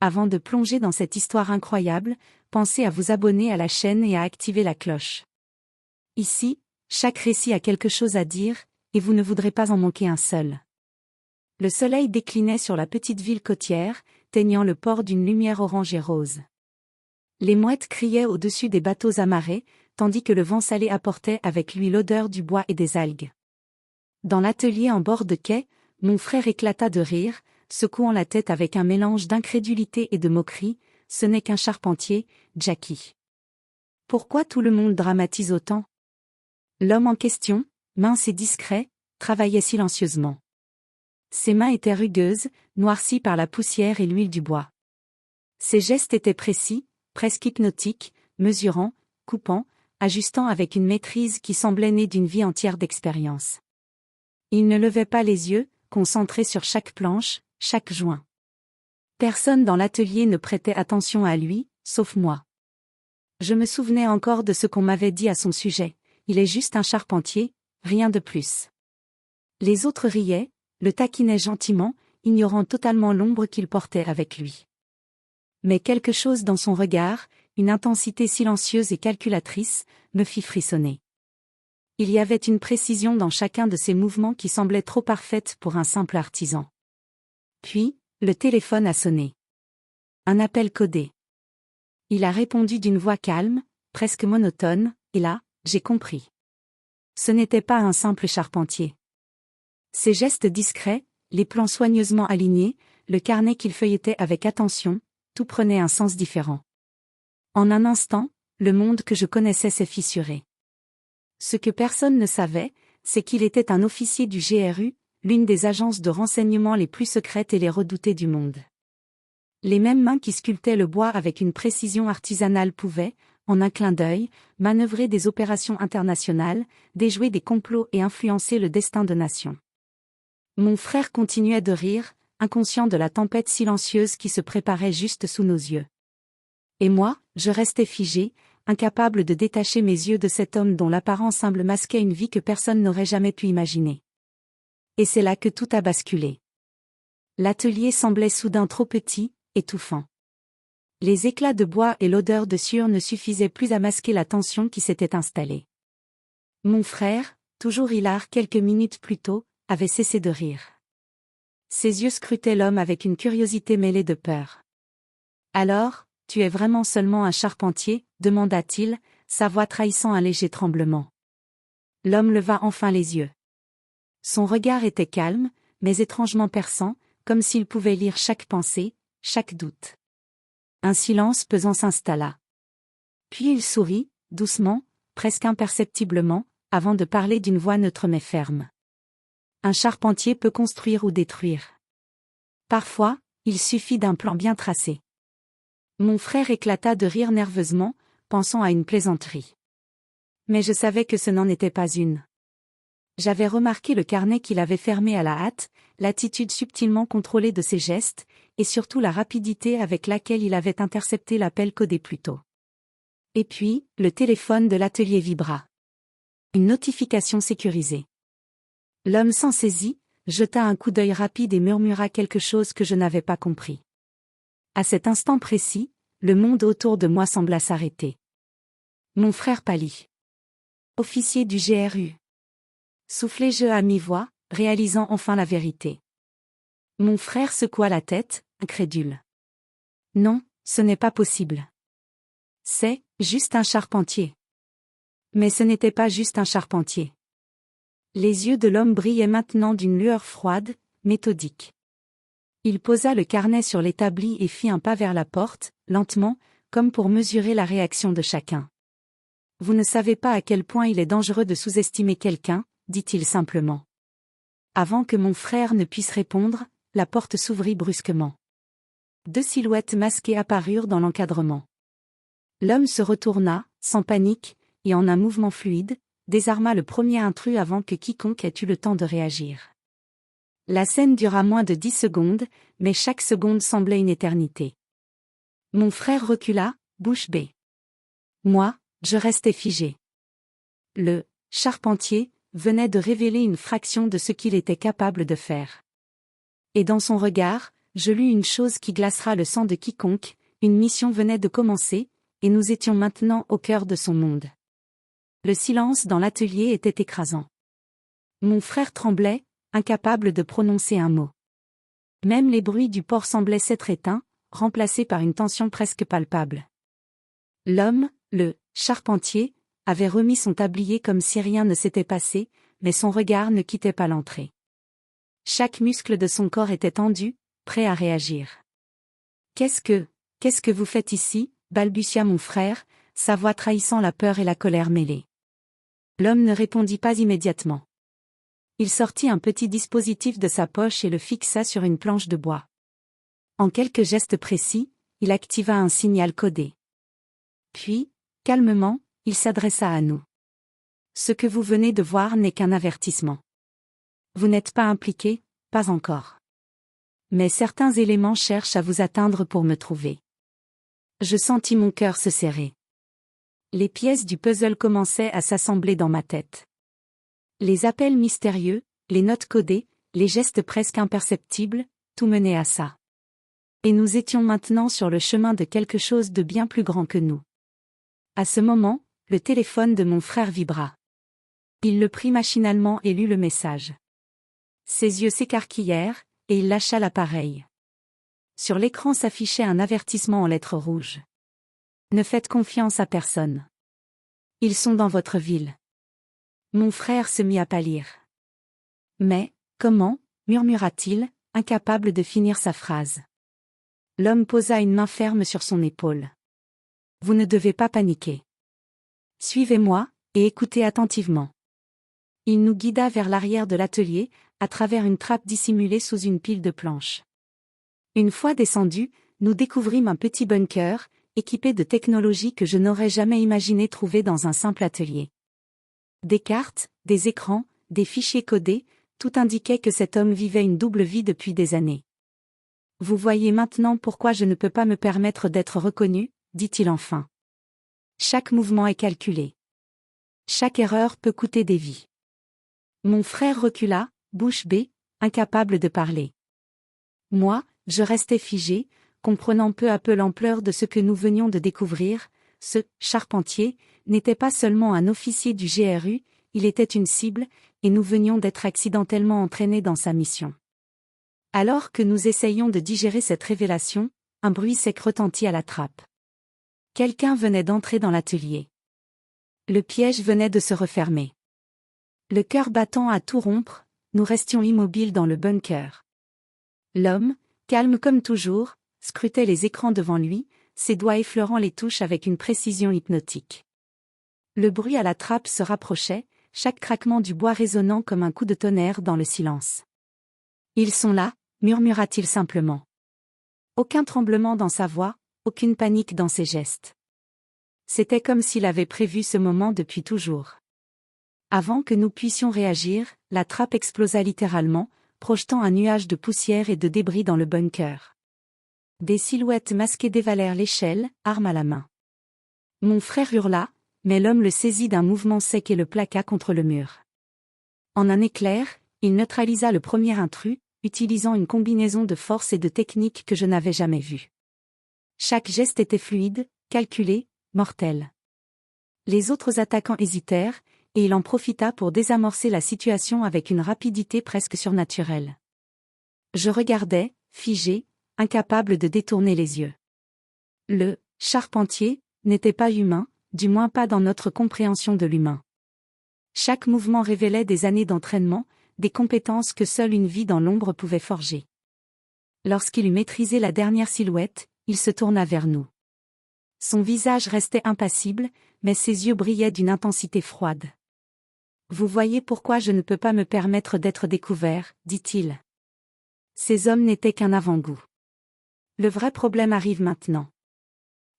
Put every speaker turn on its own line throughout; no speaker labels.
Avant de plonger dans cette histoire incroyable, pensez à vous abonner à la chaîne et à activer la cloche. Ici, chaque récit a quelque chose à dire, et vous ne voudrez pas en manquer un seul. Le soleil déclinait sur la petite ville côtière, teignant le port d'une lumière orange et rose. Les mouettes criaient au-dessus des bateaux amarrés, tandis que le vent salé apportait avec lui l'odeur du bois et des algues. Dans l'atelier en bord de quai, mon frère éclata de rire, secouant la tête avec un mélange d'incrédulité et de moquerie. Ce n'est qu'un charpentier, Jackie. Pourquoi tout le monde dramatise autant? L'homme en question, mince et discret, travaillait silencieusement. Ses mains étaient rugueuses, noircies par la poussière et l'huile du bois. Ses gestes étaient précis, presque hypnotiques, mesurant, coupant, ajustant avec une maîtrise qui semblait née d'une vie entière d'expérience. Il ne levait pas les yeux, concentré sur chaque planche, chaque joint. Personne dans l'atelier ne prêtait attention à lui, sauf moi. Je me souvenais encore de ce qu'on m'avait dit à son sujet. Il est juste un charpentier, rien de plus. Les autres riaient, le taquinaient gentiment, ignorant totalement l'ombre qu'il portait avec lui. Mais quelque chose dans son regard, une intensité silencieuse et calculatrice, me fit frissonner. Il y avait une précision dans chacun de ses mouvements qui semblait trop parfaite pour un simple artisan. Puis, le téléphone a sonné. Un appel codé. Il a répondu d'une voix calme, presque monotone, et là, j'ai compris. Ce n'était pas un simple charpentier. Ses gestes discrets, les plans soigneusement alignés, le carnet qu'il feuilletait avec attention, tout prenait un sens différent. En un instant, le monde que je connaissais s'est fissuré. Ce que personne ne savait, c'est qu'il était un officier du GRU, l'une des agences de renseignement les plus secrètes et les redoutées du monde. Les mêmes mains qui sculptaient le bois avec une précision artisanale pouvaient, en un clin d'œil, manœuvrer des opérations internationales, déjouer des complots et influencer le destin de nations. Mon frère continuait de rire, inconscient de la tempête silencieuse qui se préparait juste sous nos yeux. Et moi, je restais figé, incapable de détacher mes yeux de cet homme dont l'apparence humble masquait une vie que personne n'aurait jamais pu imaginer. Et c'est là que tout a basculé. L'atelier semblait soudain trop petit, étouffant. Les éclats de bois et l'odeur de sueur ne suffisaient plus à masquer la tension qui s'était installée. Mon frère, toujours hilar quelques minutes plus tôt, avait cessé de rire. Ses yeux scrutaient l'homme avec une curiosité mêlée de peur. « Alors, tu es vraiment seulement un charpentier ?» demanda-t-il, sa voix trahissant un léger tremblement. L'homme leva enfin les yeux. Son regard était calme, mais étrangement perçant, comme s'il pouvait lire chaque pensée, chaque doute. Un silence pesant s'installa. Puis il sourit, doucement, presque imperceptiblement, avant de parler d'une voix neutre mais ferme. Un charpentier peut construire ou détruire. Parfois, il suffit d'un plan bien tracé. Mon frère éclata de rire nerveusement, pensant à une plaisanterie. Mais je savais que ce n'en était pas une. J'avais remarqué le carnet qu'il avait fermé à la hâte, l'attitude subtilement contrôlée de ses gestes, et surtout la rapidité avec laquelle il avait intercepté l'appel codé plus tôt. Et puis, le téléphone de l'atelier vibra. Une notification sécurisée. L'homme s'en saisit, jeta un coup d'œil rapide et murmura quelque chose que je n'avais pas compris. À cet instant précis, le monde autour de moi sembla s'arrêter. Mon frère pâlit. Officier du GRU. Soufflai-je à mi-voix, réalisant enfin la vérité. Mon frère secoua la tête, incrédule. Non, ce n'est pas possible. C'est juste un charpentier. Mais ce n'était pas juste un charpentier. Les yeux de l'homme brillaient maintenant d'une lueur froide, méthodique. Il posa le carnet sur l'établi et fit un pas vers la porte, lentement, comme pour mesurer la réaction de chacun. Vous ne savez pas à quel point il est dangereux de sous-estimer quelqu'un, dit-il simplement. Avant que mon frère ne puisse répondre, la porte s'ouvrit brusquement. 2 silhouettes masquées apparurent dans l'encadrement. L'homme se retourna, sans panique, et en un mouvement fluide, désarma le premier intrus avant que quiconque ait eu le temps de réagir. La scène dura moins de 10 secondes, mais chaque seconde semblait une éternité. Mon frère recula, bouche bée. Moi, je restais figé. Le charpentier venait de révéler une fraction de ce qu'il était capable de faire. Et dans son regard, je lus une chose qui glacera le sang de quiconque, une mission venait de commencer, et nous étions maintenant au cœur de son monde. Le silence dans l'atelier était écrasant. Mon frère tremblait, incapable de prononcer un mot. Même les bruits du port semblaient s'être éteints, remplacés par une tension presque palpable. L'homme, le charpentier, avait remis son tablier comme si rien ne s'était passé, mais son regard ne quittait pas l'entrée. Chaque muscle de son corps était tendu, prêt à réagir. Qu'est-ce que vous faites ici ?» balbutia mon frère, sa voix trahissant la peur et la colère mêlées. L'homme ne répondit pas immédiatement. Il sortit un petit dispositif de sa poche et le fixa sur une planche de bois. En quelques gestes précis, il activa un signal codé. Puis, calmement, il s'adressa à nous. « Ce que vous venez de voir n'est qu'un avertissement. Vous n'êtes pas impliqué, pas encore. Mais certains éléments cherchent à vous atteindre pour me trouver. » Je sentis mon cœur se serrer. Les pièces du puzzle commençaient à s'assembler dans ma tête. Les appels mystérieux, les notes codées, les gestes presque imperceptibles, tout menait à ça. Et nous étions maintenant sur le chemin de quelque chose de bien plus grand que nous. À ce moment, le téléphone de mon frère vibra. Il le prit machinalement et lut le message. Ses yeux s'écarquillèrent, et il lâcha l'appareil. Sur l'écran s'affichait un avertissement en lettres rouges. Ne faites confiance à personne. Ils sont dans votre ville. Mon frère se mit à pâlir. Mais, comment, murmura-t-il, incapable de finir sa phrase. L'homme posa une main ferme sur son épaule. Vous ne devez pas paniquer. Suivez-moi, et écoutez attentivement. Il nous guida vers l'arrière de l'atelier, à travers une trappe dissimulée sous une pile de planches. Une fois descendus, nous découvrîmes un petit bunker, équipé de technologies que je n'aurais jamais imaginé trouver dans un simple atelier. Des cartes, des écrans, des fichiers codés, tout indiquait que cet homme vivait une double vie depuis des années. Vous voyez maintenant pourquoi je ne peux pas me permettre d'être reconnu, dit-il enfin. Chaque mouvement est calculé. Chaque erreur peut coûter des vies. Mon frère recula, bouche bée, incapable de parler. Moi, je restais figé, comprenant peu à peu l'ampleur de ce que nous venions de découvrir. Ce charpentier n'était pas seulement un officier du GRU, il était une cible, et nous venions d'être accidentellement entraînés dans sa mission. Alors que nous essayions de digérer cette révélation, un bruit sec retentit à la trappe. Quelqu'un venait d'entrer dans l'atelier. Le piège venait de se refermer. Le cœur battant à tout rompre, nous restions immobiles dans le bunker. L'homme, calme comme toujours, scrutait les écrans devant lui, ses doigts effleurant les touches avec une précision hypnotique. Le bruit à la trappe se rapprochait, chaque craquement du bois résonnant comme un coup de tonnerre dans le silence. « Ils sont là », murmura-t-il simplement. Aucun tremblement dans sa voix, aucune panique dans ses gestes. C'était comme s'il avait prévu ce moment depuis toujours. Avant que nous puissions réagir, la trappe explosa littéralement, projetant un nuage de poussière et de débris dans le bunker. Des silhouettes masquées dévalèrent l'échelle, arme à la main. Mon frère hurla, mais l'homme le saisit d'un mouvement sec et le plaqua contre le mur. En un éclair, il neutralisa le premier intrus, utilisant une combinaison de force et de technique que je n'avais jamais vue. Chaque geste était fluide, calculé, mortel. Les autres attaquants hésitèrent, et il en profita pour désamorcer la situation avec une rapidité presque surnaturelle. Je regardais, figé, incapable de détourner les yeux. Le charpentier n'était pas humain, du moins pas dans notre compréhension de l'humain. Chaque mouvement révélait des années d'entraînement, des compétences que seule une vie dans l'ombre pouvait forger. Lorsqu'il eut maîtrisé la dernière silhouette, il se tourna vers nous. Son visage restait impassible, mais ses yeux brillaient d'une intensité froide. « Vous voyez pourquoi je ne peux pas me permettre d'être découvert, » dit-il. Ces hommes n'étaient qu'un avant-goût. Le vrai problème arrive maintenant.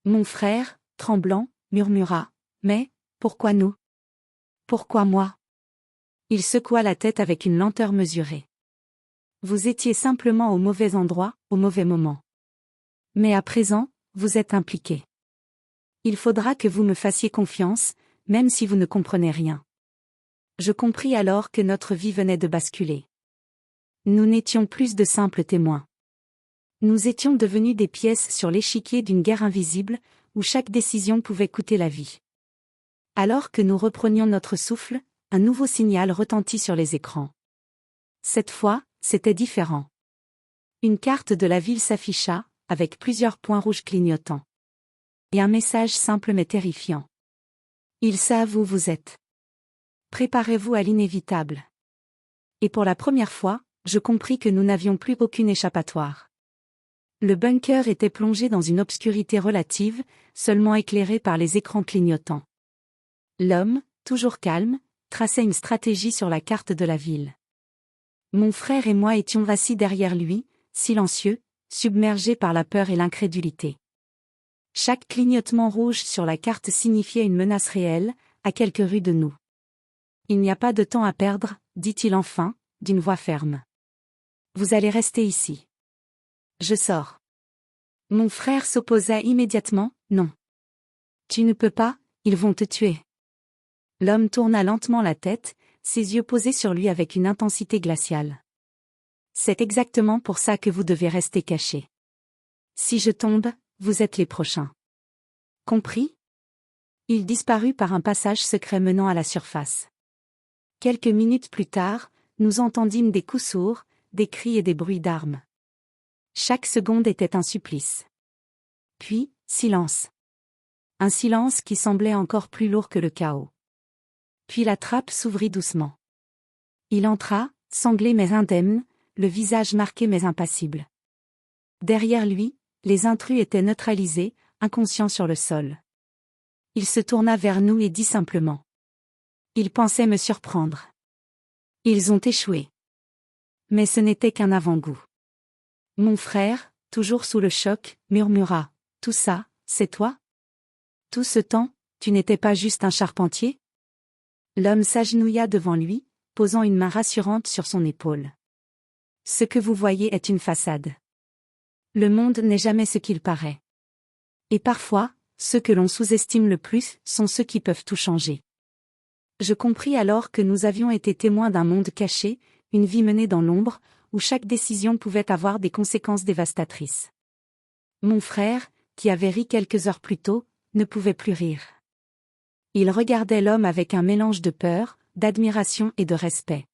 Mon frère, tremblant, murmura, « Mais, pourquoi nous? Pourquoi moi ?» Il secoua la tête avec une lenteur mesurée. « Vous étiez simplement au mauvais endroit, au mauvais moment. Mais à présent, vous êtes impliqué. Il faudra que vous me fassiez confiance, même si vous ne comprenez rien. » Je compris alors que notre vie venait de basculer. Nous n'étions plus de simples témoins. Nous étions devenus des pièces sur l'échiquier d'une guerre invisible, où chaque décision pouvait coûter la vie. Alors que nous reprenions notre souffle, un nouveau signal retentit sur les écrans. Cette fois, c'était différent. Une carte de la ville s'afficha, avec plusieurs points rouges clignotants. Et un message simple mais terrifiant. Ils savent où vous êtes. Préparez-vous à l'inévitable. Et pour la première fois, je compris que nous n'avions plus aucune échappatoire. Le bunker était plongé dans une obscurité relative, seulement éclairé par les écrans clignotants. L'homme, toujours calme, traçait une stratégie sur la carte de la ville. Mon frère et moi étions assis derrière lui, silencieux, submergés par la peur et l'incrédulité. Chaque clignotement rouge sur la carte signifiait une menace réelle, à quelques rues de nous. Il n'y a pas de temps à perdre, dit-il enfin, d'une voix ferme. Vous allez rester ici. Je sors. Mon frère s'opposa immédiatement, non. Tu ne peux pas, ils vont te tuer. L'homme tourna lentement la tête, ses yeux posés sur lui avec une intensité glaciale. C'est exactement pour ça que vous devez rester cachés. Si je tombe, vous êtes les prochains. Compris? Il disparut par un passage secret menant à la surface. Quelques minutes plus tard, nous entendîmes des coups sourds, des cris et des bruits d'armes. Chaque seconde était un supplice. Puis, silence. Un silence qui semblait encore plus lourd que le chaos. Puis la trappe s'ouvrit doucement. Il entra, sanglé mais indemne, le visage marqué mais impassible. Derrière lui, les intrus étaient neutralisés, inconscients sur le sol. Il se tourna vers nous et dit simplement. Ils pensaient me surprendre. Ils ont échoué. Mais ce n'était qu'un avant-goût. Mon frère, toujours sous le choc, murmura. Tout ça, c'est toi? Tout ce temps, tu n'étais pas juste un charpentier? L'homme s'agenouilla devant lui, posant une main rassurante sur son épaule. Ce que vous voyez est une façade. Le monde n'est jamais ce qu'il paraît. Et parfois, ceux que l'on sous-estime le plus sont ceux qui peuvent tout changer. Je compris alors que nous avions été témoins d'un monde caché, une vie menée dans l'ombre, où chaque décision pouvait avoir des conséquences dévastatrices. Mon frère, qui avait ri quelques heures plus tôt, ne pouvait plus rire. Il regardait l'homme avec un mélange de peur, d'admiration et de respect.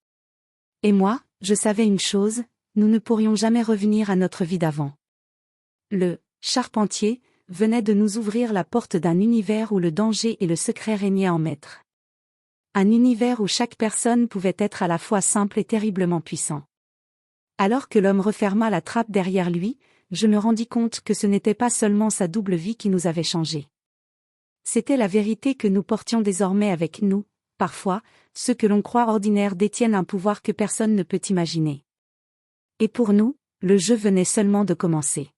Et moi, je savais une chose, nous ne pourrions jamais revenir à notre vie d'avant. Le charpentier venait de nous ouvrir la porte d'un univers où le danger et le secret régnaient en maître. Un univers où chaque personne pouvait être à la fois simple et terriblement puissant. Alors que l'homme referma la trappe derrière lui, je me rendis compte que ce n'était pas seulement sa double vie qui nous avait changés. C'était la vérité que nous portions désormais avec nous. Parfois, ceux que l'on croit ordinaires détiennent un pouvoir que personne ne peut imaginer. Et pour nous, le jeu venait seulement de commencer.